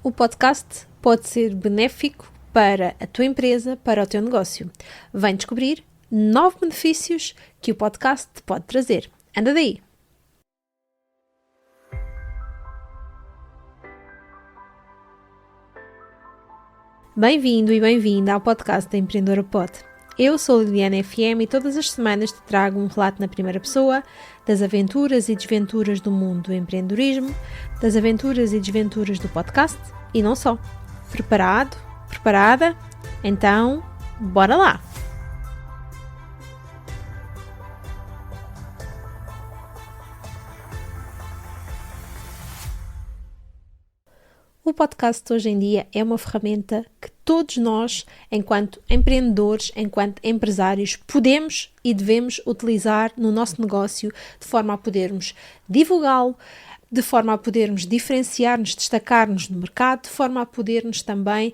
O podcast pode ser benéfico para a tua empresa, para o teu negócio. Vem descobrir 9 benefícios que o podcast te pode trazer. Anda daí! Bem-vindo e bem-vinda ao podcast da Empreendedora Pod. Eu sou a Liliana FM e todas as semanas te trago um relato na primeira pessoa das aventuras e desventuras do mundo do empreendedorismo, das aventuras e desventuras do podcast e não só. Preparado? Preparada? Então, bora lá! O podcast hoje em dia é uma ferramenta que todos nós, enquanto empreendedores, enquanto empresários, podemos e devemos utilizar no nosso negócio de forma a podermos divulgá-lo, de forma a podermos diferenciar-nos, destacar-nos no mercado, de forma a podermos também,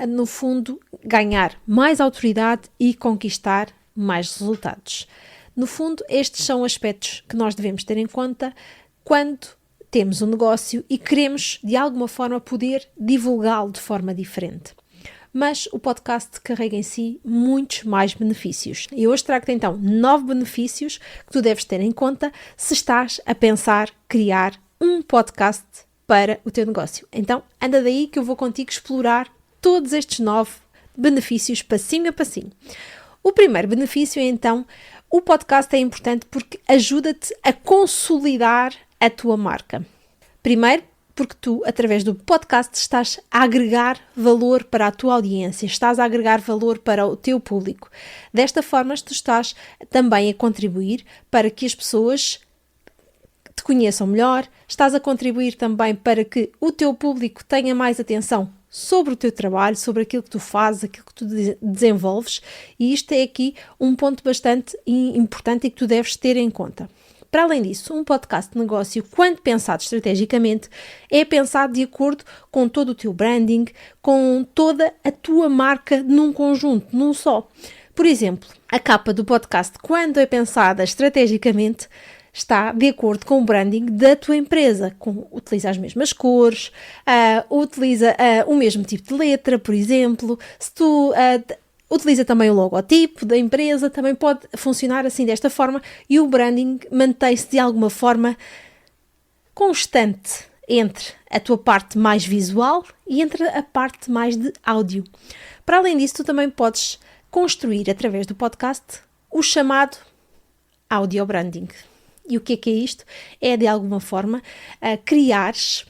no fundo, ganhar mais autoridade e conquistar mais resultados. No fundo, estes são aspectos que nós devemos ter em conta quando temos um negócio e queremos, de alguma forma, poder divulgá-lo de forma diferente. Mas o podcast carrega em si muitos mais benefícios. E hoje trago-te então 9 benefícios que tu deves ter em conta se estás a pensar criar um podcast para o teu negócio. Então, anda daí que eu vou contigo explorar todos estes 9 benefícios passinho a passinho. O primeiro benefício é então, o podcast é importante porque ajuda-te a consolidar a tua marca. Primeiro, porque tu, através do podcast, estás a agregar valor para a tua audiência, estás a agregar valor para o teu público. Desta forma, tu estás também a contribuir para que as pessoas te conheçam melhor, estás a contribuir também para que o teu público tenha mais atenção sobre o teu trabalho, sobre aquilo que tu fazes, aquilo que tu desenvolves, e isto é aqui um ponto bastante importante e que tu deves ter em conta. Para além disso, um podcast de negócio, quando pensado estrategicamente, é pensado de acordo com todo o teu branding, com toda a tua marca num conjunto, num só. Por exemplo, a capa do podcast, quando é pensada estrategicamente, está de acordo com o branding da tua empresa, utiliza as mesmas cores, utiliza o mesmo tipo de letra, por exemplo. Se tu utiliza também o logotipo da empresa, também pode funcionar assim desta forma e o branding mantém-se de alguma forma constante entre a tua parte mais visual e entre a parte mais de áudio. Para além disso, tu também podes construir através do podcast o chamado audio branding. E o que é isto? É de alguma forma criares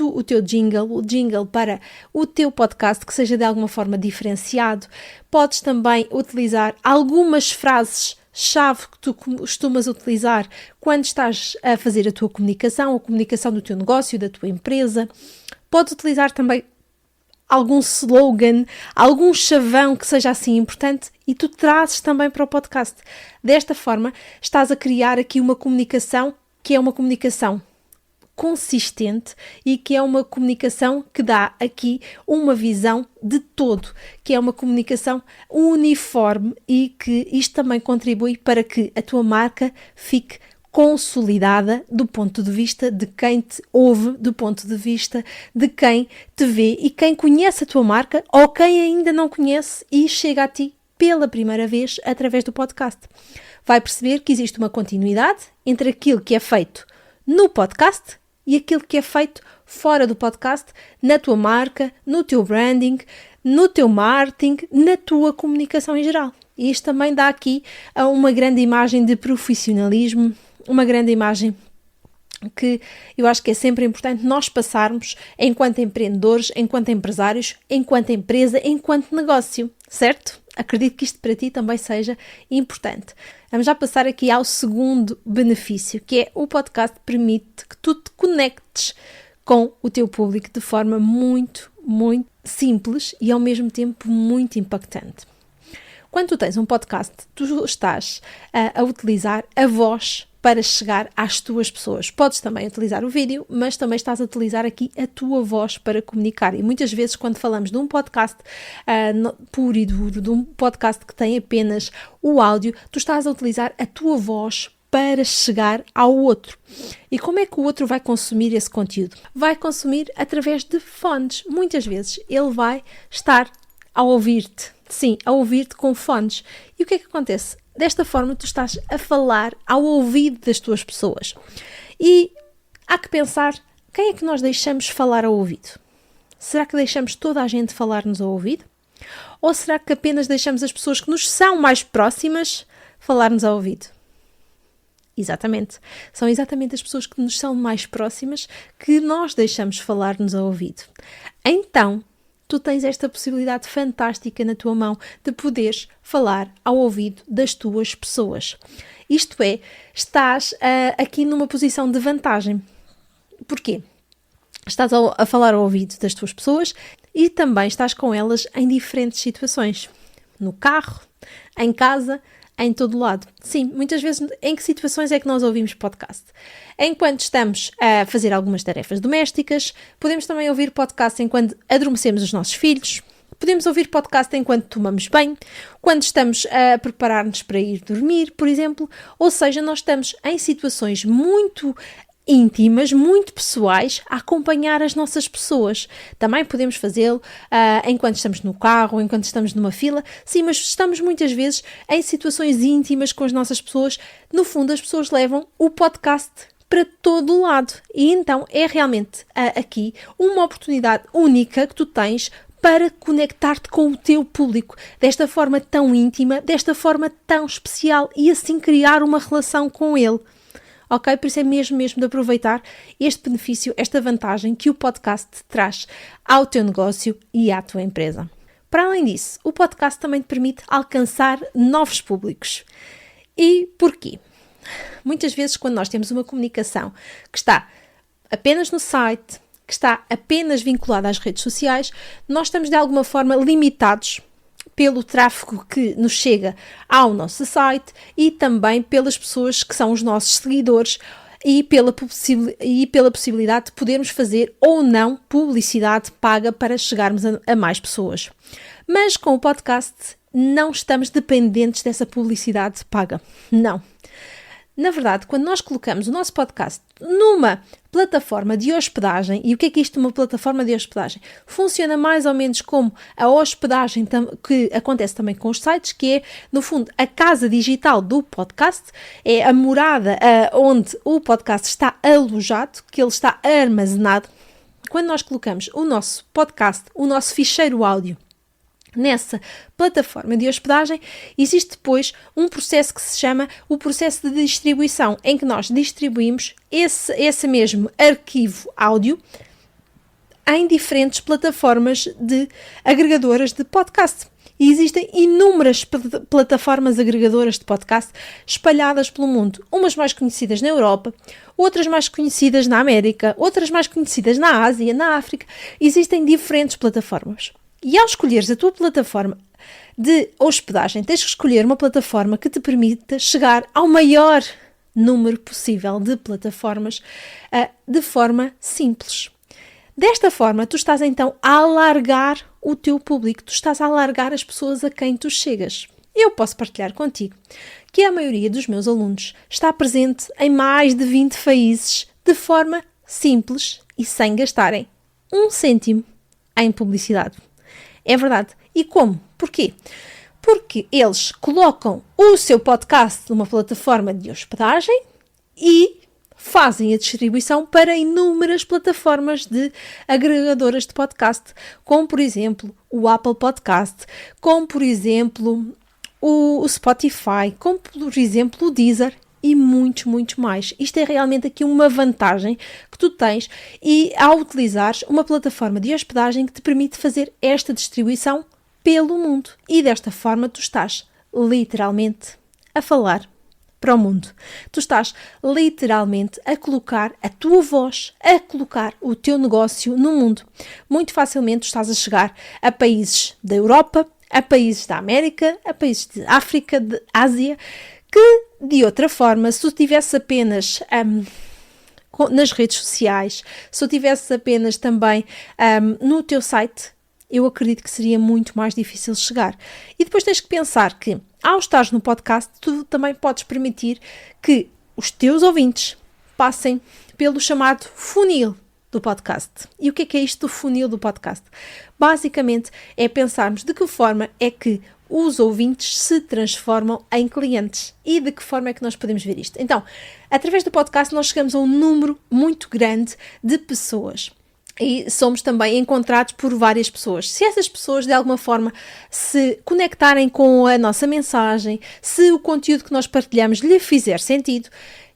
o teu jingle, o jingle para o teu podcast que seja de alguma forma diferenciado. Podes também utilizar algumas frases-chave que tu costumas utilizar quando estás a fazer a tua comunicação, a comunicação do teu negócio, da tua empresa. Podes utilizar também algum slogan, algum chavão que seja assim importante e tu trazes também para o podcast. Desta forma, estás a criar aqui uma comunicação que é uma comunicação consistente e que é uma comunicação que dá aqui uma visão de todo, que é uma comunicação uniforme e que isto também contribui para que a tua marca fique consolidada do ponto de vista de quem te ouve, do ponto de vista de quem te vê e quem conhece a tua marca ou quem ainda não conhece e chega a ti pela primeira vez através do podcast. Vai perceber que existe uma continuidade entre aquilo que é feito no podcast e aquilo que é feito fora do podcast, na tua marca, no teu branding, no teu marketing, na tua comunicação em geral. E isto também dá aqui uma grande imagem de profissionalismo, uma grande imagem que eu acho que é sempre importante nós passarmos enquanto empreendedores, enquanto empresários, enquanto empresa, enquanto negócio, certo? Acredito que isto para ti também seja importante. Vamos já passar aqui ao segundo benefício, que é o podcast permite que tu te conectes com o teu público de forma muito, muito simples e ao mesmo tempo muito impactante. Quando tu tens um podcast, tu estás a utilizar a voz para chegar às tuas pessoas. Podes também utilizar o vídeo, mas também estás a utilizar aqui a tua voz para comunicar. E muitas vezes quando falamos de um podcast puro e duro, de um podcast que tem apenas o áudio, tu estás a utilizar a tua voz para chegar ao outro. E como é que o outro vai consumir esse conteúdo? Vai consumir através de fones. Muitas vezes ele vai estar a ouvir-te. Sim, a ouvir-te com fones. E o que é que acontece? Desta forma tu estás a falar ao ouvido das tuas pessoas. E há que pensar, quem é que nós deixamos falar ao ouvido? Será que deixamos toda a gente falar-nos ao ouvido? Ou será que apenas deixamos as pessoas que nos são mais próximas falar-nos ao ouvido? Exatamente. São exatamente as pessoas que nos são mais próximas que nós deixamos falar-nos ao ouvido. Então, tu tens esta possibilidade fantástica na tua mão de poderes falar ao ouvido das tuas pessoas. Isto é, estás aqui numa posição de vantagem. Porquê? Estás a falar ao ouvido das tuas pessoas e também estás com elas em diferentes situações. No carro, em casa, em todo lado. Sim, muitas vezes, em que situações é que nós ouvimos podcast? Enquanto estamos a fazer algumas tarefas domésticas, podemos também ouvir podcast enquanto adormecemos os nossos filhos, podemos ouvir podcast enquanto tomamos banho, quando estamos a preparar-nos para ir dormir, por exemplo, ou seja, nós estamos em situações muito íntimas, muito pessoais, a acompanhar as nossas pessoas. Também podemos fazê-lo enquanto estamos no carro, enquanto estamos numa fila. Sim, mas estamos muitas vezes em situações íntimas com as nossas pessoas. No fundo, as pessoas levam o podcast para todo o lado. E então é realmente aqui uma oportunidade única que tu tens para conectar-te com o teu público desta forma tão íntima, desta forma tão especial e assim criar uma relação com ele. Ok? Por isso é mesmo de aproveitar este benefício, esta vantagem que o podcast traz ao teu negócio e à tua empresa. Para além disso, o podcast também te permite alcançar novos públicos. E porquê? Muitas vezes, quando nós temos uma comunicação que está apenas no site, que está apenas vinculada às redes sociais, nós estamos de alguma forma limitados pelo tráfego que nos chega ao nosso site e também pelas pessoas que são os nossos seguidores e pela possibilidade de podermos fazer ou não publicidade paga para chegarmos a mais pessoas. Mas com o podcast não estamos dependentes dessa publicidade paga. Não. Na verdade, quando nós colocamos o nosso podcast numa plataforma de hospedagem, e o que é isto, uma plataforma de hospedagem? Funciona mais ou menos como a hospedagem que acontece também com os sites, que é, no fundo, a casa digital do podcast, é a morada onde o podcast está alojado, que ele está armazenado. Quando nós colocamos o nosso podcast, o nosso ficheiro áudio, nessa plataforma de hospedagem, existe depois um processo que se chama o processo de distribuição, em que nós distribuímos esse mesmo arquivo áudio em diferentes plataformas de agregadoras de podcast. E existem inúmeras plataformas agregadoras de podcast espalhadas pelo mundo, umas mais conhecidas na Europa, outras mais conhecidas na América, outras mais conhecidas na Ásia, na África. Existem diferentes plataformas. E ao escolheres a tua plataforma de hospedagem, tens que escolher uma plataforma que te permita chegar ao maior número possível de plataformas de forma simples. Desta forma, tu estás então a alargar o teu público, tu estás a alargar as pessoas a quem tu chegas. Eu posso partilhar contigo que a maioria dos meus alunos está presente em mais de 20 países de forma simples e sem gastarem 1 cêntimo em publicidade. É verdade. E como? Porquê? Porque eles colocam o seu podcast numa plataforma de hospedagem e fazem a distribuição para inúmeras plataformas de agregadoras de podcast, como por exemplo o Apple Podcast, como por exemplo o Spotify, como por exemplo o Deezer e muitos mais. Isto é realmente aqui uma vantagem que tu tens e ao utilizares uma plataforma de hospedagem que te permite fazer esta distribuição pelo mundo. E desta forma tu estás literalmente a falar para o mundo. Tu estás literalmente a colocar a tua voz, a colocar o teu negócio no mundo. Muito facilmente estás a chegar a países da Europa, a países da América, a países de África, de Ásia, que de outra forma, se tu tivesse apenas nas redes sociais, se tu tivesse apenas também no teu site, eu acredito que seria muito mais difícil chegar. E depois tens que pensar que, ao estares no podcast, tu também podes permitir que os teus ouvintes passem pelo chamado funil do podcast. E o que é isto do funil do podcast? Basicamente é pensarmos de que forma é que os ouvintes se transformam em clientes e de que forma é que nós podemos ver isto. Então, através do podcast nós chegamos a um número muito grande de pessoas e somos também encontrados por várias pessoas. Se essas pessoas de alguma forma se conectarem com a nossa mensagem, se o conteúdo que nós partilhamos lhe fizer sentido,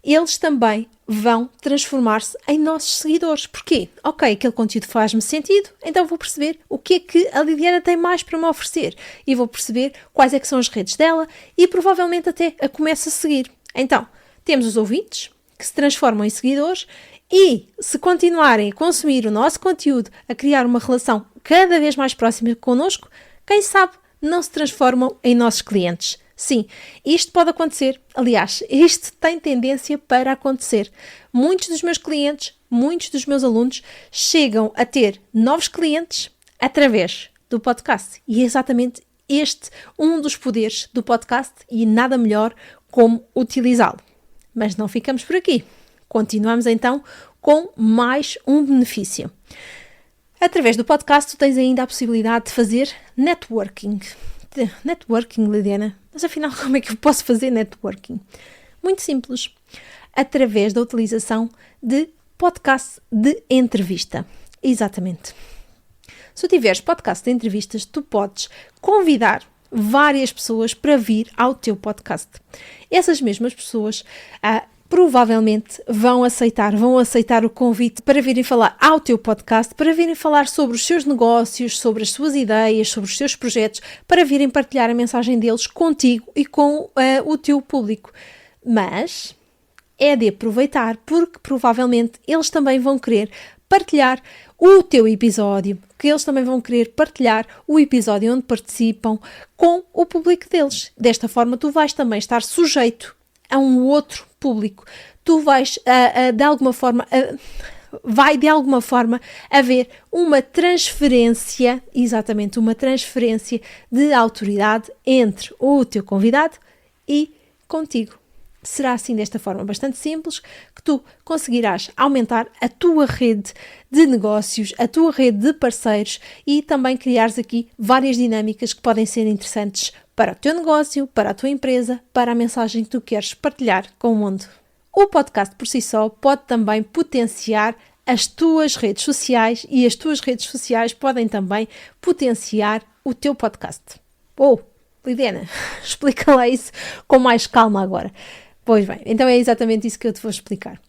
eles também vão transformar-se em nossos seguidores. Porquê? Ok, aquele conteúdo faz-me sentido, então vou perceber o que é que a Lidiana tem mais para me oferecer e vou perceber quais é que são as redes dela e provavelmente até a começo a seguir. Então, temos os ouvintes que se transformam em seguidores e se continuarem a consumir o nosso conteúdo, a criar uma relação cada vez mais próxima connosco, quem sabe não se transformam em nossos clientes. Sim, isto pode acontecer. Aliás, isto tem tendência para acontecer. Muitos dos meus clientes, muitos dos meus alunos chegam a ter novos clientes através do podcast. E é exatamente este um dos poderes do podcast e nada melhor como utilizá-lo. Mas não ficamos por aqui. Continuamos então com mais um benefício. Através do podcast tu tens ainda a possibilidade de fazer networking. Networking, Lidiana? Mas afinal, como é que eu posso fazer networking? Muito simples. Através da utilização de podcast de entrevista. Exatamente. Se tu tiveres podcast de entrevistas, tu podes convidar várias pessoas para vir ao teu podcast. Essas mesmas pessoas provavelmente vão aceitar o convite para virem falar ao teu podcast, para virem falar sobre os seus negócios, sobre as suas ideias, sobre os seus projetos, para virem partilhar a mensagem deles contigo e com o teu público. Mas é de aproveitar, porque provavelmente eles também vão querer partilhar o teu episódio, que eles também vão querer partilhar o episódio onde participam com o público deles. Desta forma, tu vais também estar sujeito a um outro público. Tu vais, de alguma forma, vai de alguma forma haver uma transferência, exatamente, uma transferência de autoridade entre o teu convidado e contigo. Será assim desta forma bastante simples que tu conseguirás aumentar a tua rede de negócios, a tua rede de parceiros e também criares aqui várias dinâmicas que podem ser interessantes para o teu negócio, para a tua empresa, para a mensagem que tu queres partilhar com o mundo. O podcast por si só pode também potenciar as tuas redes sociais e as tuas redes sociais podem também potenciar o teu podcast. Lidiana, explica lá isso com mais calma agora. Pois bem, então é exatamente isso que eu te vou explicar.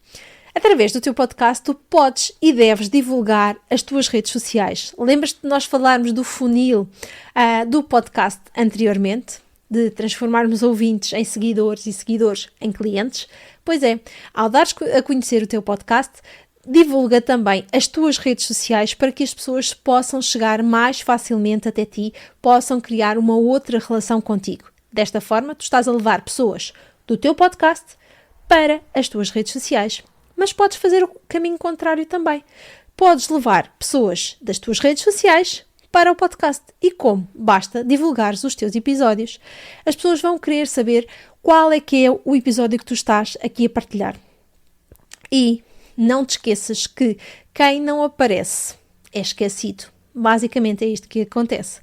Através do teu podcast, tu podes e deves divulgar as tuas redes sociais. Lembras-te de nós falarmos do funil do podcast anteriormente? De transformarmos ouvintes em seguidores e seguidores em clientes? Pois é, ao dares a conhecer o teu podcast, divulga também as tuas redes sociais para que as pessoas possam chegar mais facilmente até ti, possam criar uma outra relação contigo. Desta forma, tu estás a levar pessoas do teu podcast para as tuas redes sociais. Mas podes fazer o caminho contrário também. Podes levar pessoas das tuas redes sociais para o podcast. E como? Basta divulgares os teus episódios. As pessoas vão querer saber qual é que é o episódio que tu estás aqui a partilhar. E não te esqueças que quem não aparece é esquecido. Basicamente é isto que acontece.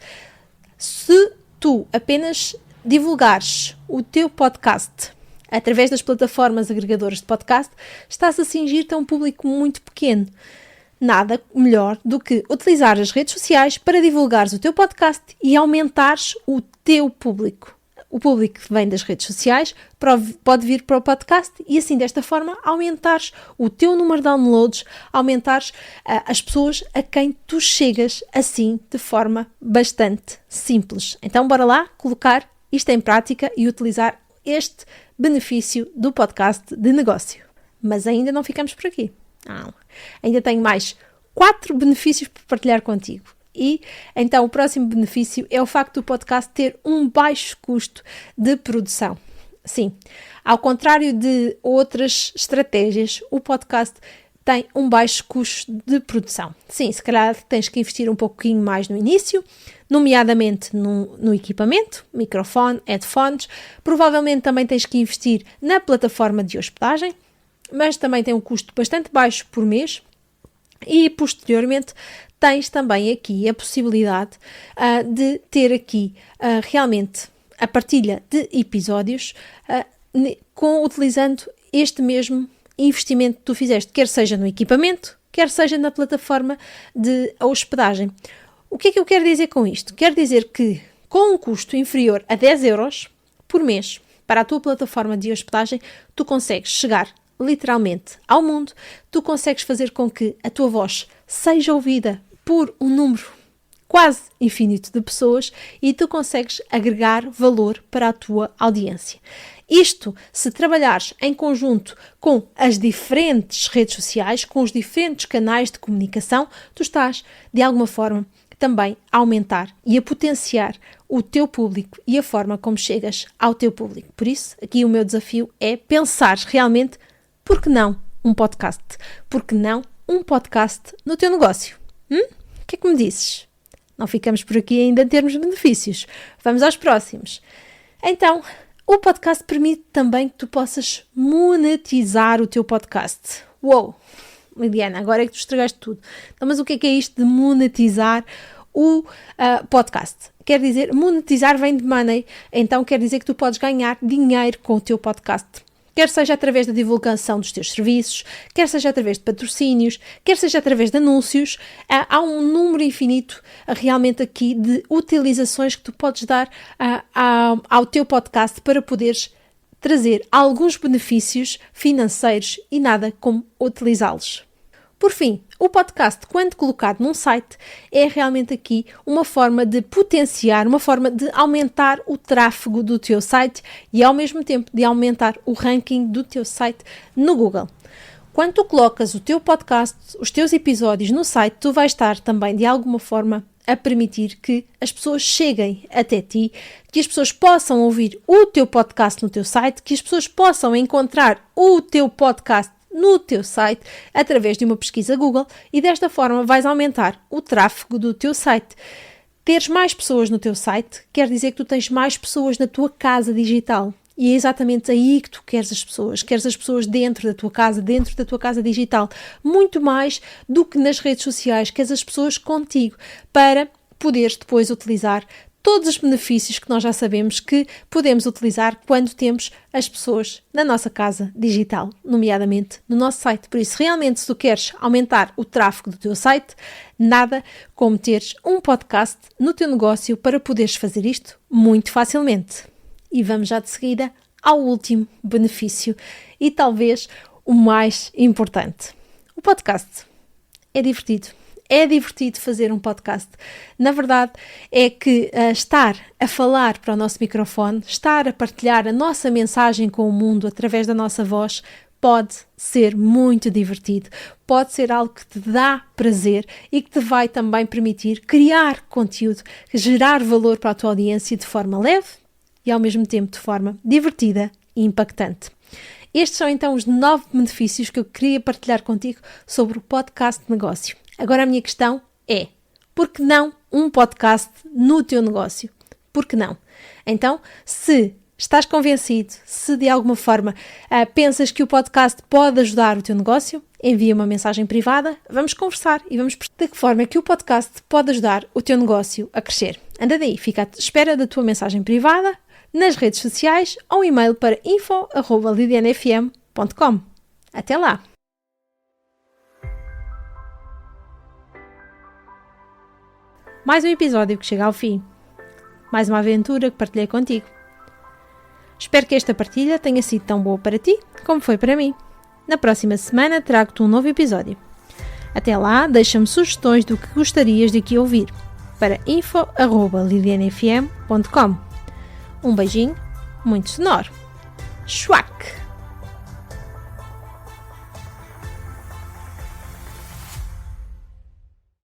Se tu apenas divulgares o teu podcast através das plataformas agregadoras de podcast, estás a cingir-te a um público muito pequeno. Nada melhor do que utilizar as redes sociais para divulgares o teu podcast e aumentares o teu público. O público que vem das redes sociais pode vir para o podcast e assim, desta forma, aumentares o teu número de downloads, aumentares as pessoas a quem tu chegas assim de forma bastante simples. Então, bora lá colocar isto em prática e utilizar este benefício do podcast de negócio. Mas ainda não ficamos por aqui. Não. Ainda tenho mais 4 benefícios para partilhar contigo. E então o próximo benefício é o facto do podcast ter um baixo custo de produção. Sim, ao contrário de outras estratégias, o podcast tem um baixo custo de produção. Sim, se calhar tens que investir um pouquinho mais no início, nomeadamente no equipamento, microfone, headphones. Provavelmente também tens que investir na plataforma de hospedagem, mas também tem um custo bastante baixo por mês. E posteriormente tens também aqui a possibilidade de ter aqui realmente a partilha de episódios utilizando este mesmo investimento que tu fizeste, quer seja no equipamento, quer seja na plataforma de hospedagem. O que é que eu quero dizer com isto? Quero dizer que com um custo inferior a 10 euros por mês para a tua plataforma de hospedagem, tu consegues chegar literalmente ao mundo, tu consegues fazer com que a tua voz seja ouvida por um número quase infinito de pessoas e tu consegues agregar valor para a tua audiência. Isto, se trabalhares em conjunto com as diferentes redes sociais, com os diferentes canais de comunicação, tu estás, de alguma forma, também a aumentar e a potenciar o teu público e a forma como chegas ao teu público. Por isso, aqui o meu desafio é pensar realmente, por que não um podcast? Por que não um podcast no teu negócio? O que é que me dizes? Não ficamos por aqui ainda em termos de benefícios. Vamos aos próximos. Então, o podcast permite também que tu possas monetizar o teu podcast. Uou! Liliana, agora é que tu estragaste tudo. Então, mas o que é isto de monetizar o podcast? Quer dizer, monetizar vem de money, então quer dizer que tu podes ganhar dinheiro com o teu podcast. Quer seja através da divulgação dos teus serviços, quer seja através de patrocínios, quer seja através de anúncios, há um número infinito realmente aqui de utilizações que tu podes dar ao teu podcast para poderes trazer alguns benefícios financeiros e nada como utilizá-los. Por fim, o podcast, quando colocado num site, é realmente aqui uma forma de potenciar, uma forma de aumentar o tráfego do teu site e ao mesmo tempo de aumentar o ranking do teu site no Google. Quando tu colocas o teu podcast, os teus episódios no site, tu vais estar também de alguma forma a permitir que as pessoas cheguem até ti, que as pessoas possam ouvir o teu podcast no teu site, que as pessoas possam encontrar o teu podcast no teu site através de uma pesquisa Google e desta forma vais aumentar o tráfego do teu site. Teres mais pessoas no teu site quer dizer que tu tens mais pessoas na tua casa digital e é exatamente aí que tu queres as pessoas dentro da tua casa digital, muito mais do que nas redes sociais, queres as pessoas contigo para poderes depois utilizar todos os benefícios que nós já sabemos que podemos utilizar quando temos as pessoas na nossa casa digital, nomeadamente no nosso site. Por isso, realmente, se tu queres aumentar o tráfego do teu site, nada como teres um podcast no teu negócio para poderes fazer isto muito facilmente. E vamos já de seguida ao último benefício e talvez o mais importante. O podcast é divertido. É divertido fazer um podcast. Na verdade, é que estar a falar para o nosso microfone, estar a partilhar a nossa mensagem com o mundo através da nossa voz, pode ser muito divertido. Pode ser algo que te dá prazer e que te vai também permitir criar conteúdo, gerar valor para a tua audiência de forma leve e ao mesmo tempo de forma divertida e impactante. Estes são então os 9 benefícios que eu queria partilhar contigo sobre o podcast de negócio. Agora a minha questão é, por que não um podcast no teu negócio? Por que não? Então, se estás convencido, se de alguma forma pensas que o podcast pode ajudar o teu negócio, envia uma mensagem privada, vamos conversar e vamos perceber de que forma é que o podcast pode ajudar o teu negócio a crescer. Anda daí, fica à espera da tua mensagem privada nas redes sociais ou e-mail para info@lidianafm.com. Até lá! Mais um episódio que chega ao fim. Mais uma aventura que partilhei contigo. Espero que esta partilha tenha sido tão boa para ti como foi para mim. Na próxima semana trago-te um novo episódio. Até lá, deixa-me sugestões do que gostarias de aqui ouvir para info@lidianafm.com. Um beijinho muito sonoro. Schwack!